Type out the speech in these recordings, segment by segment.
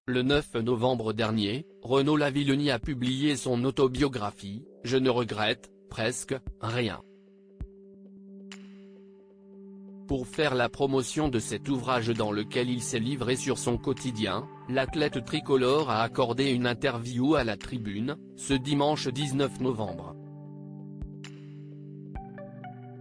Le 9 novembre dernier, Renaud Lavillenie a publié son autobiographie, « Je ne regrette, presque, rien ». Pour faire la promotion de cet ouvrage dans lequel il s'est livré sur son quotidien, l'athlète tricolore a accordé une interview à la Tribune, ce dimanche 19 novembre.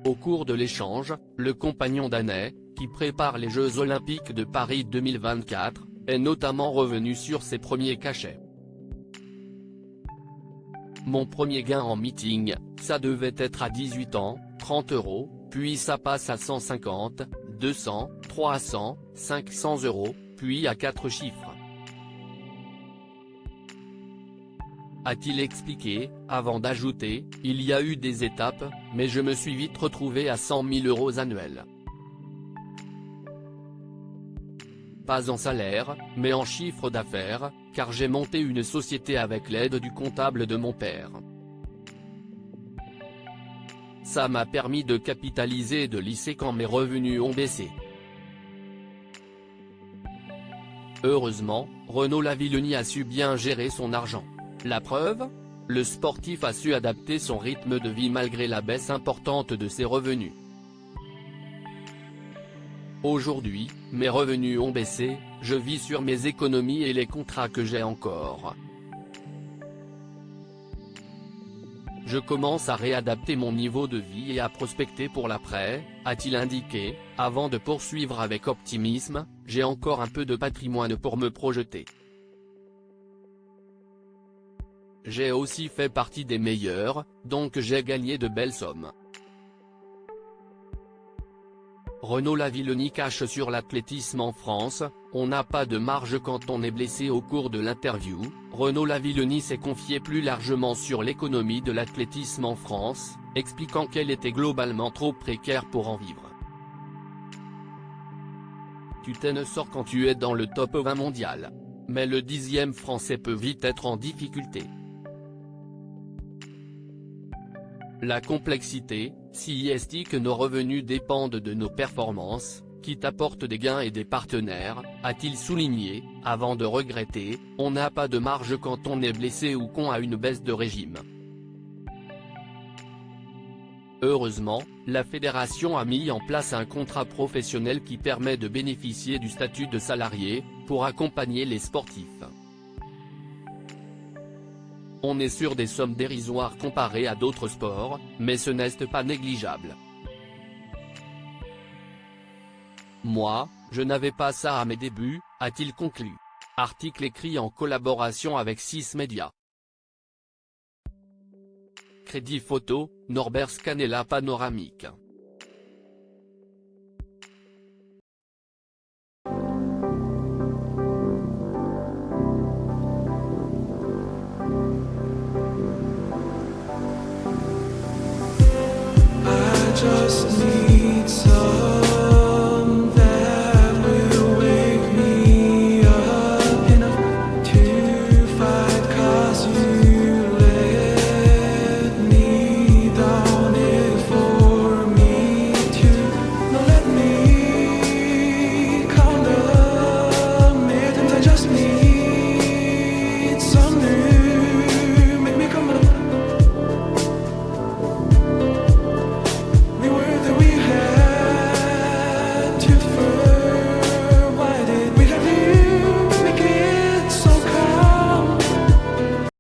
Au cours de l'échange, le compagnon d'Annet, qui prépare les Jeux Olympiques de Paris 2024, est notamment revenu sur ses premiers cachets. Mon premier gain en meeting, ça devait être à 18 ans, 30 €, puis ça passe à 150, 200, 300, 500 €, puis à 4 chiffres. A-t-il expliqué, avant d'ajouter, il y a eu des étapes, mais je me suis vite retrouvé à 100 000 € annuels. Pas en salaire, mais en chiffre d'affaires, car j'ai monté une société avec l'aide du comptable de mon père. Ça m'a permis de capitaliser et de lisser quand mes revenus ont baissé. Heureusement, Renaud Lavillenie a su bien gérer son argent. La preuve ? Le sportif a su adapter son rythme de vie malgré la baisse importante de ses revenus. Aujourd'hui, mes revenus ont baissé, je vis sur mes économies et les contrats que j'ai encore. Je commence à réadapter mon niveau de vie et à prospecter pour l'après, a-t-il indiqué, avant de poursuivre avec optimisme, j'ai encore un peu de patrimoine pour me projeter. J'ai aussi fait partie des meilleurs, donc j'ai gagné de belles sommes. Renaud Lavillenie cache sur l'athlétisme en France, on n'a pas de marge quand on est blessé. Au cours de l'interview, Renaud Lavillenie s'est confié plus largement sur l'économie de l'athlétisme en France, expliquant qu'elle était globalement trop précaire pour en vivre. Tu t'en sors quand tu es dans le top 20 mondial. Mais le 10e français peut vite être en difficulté. La complexité, si est que nos revenus dépendent de nos performances, qui t'apportent des gains et des partenaires, a-t-il souligné, avant de regretter, on n'a pas de marge quand on est blessé ou qu'on a une baisse de régime. Heureusement, la fédération a mis en place un contrat professionnel qui permet de bénéficier du statut de salarié, pour accompagner les sportifs. On est sur des sommes dérisoires comparées à d'autres sports, mais ce n'est pas négligeable. Moi, je n'avais pas ça à mes débuts, a-t-il conclu. Article écrit en collaboration avec 6 médias. Crédit photo, Norbert Scanella panoramique. Just need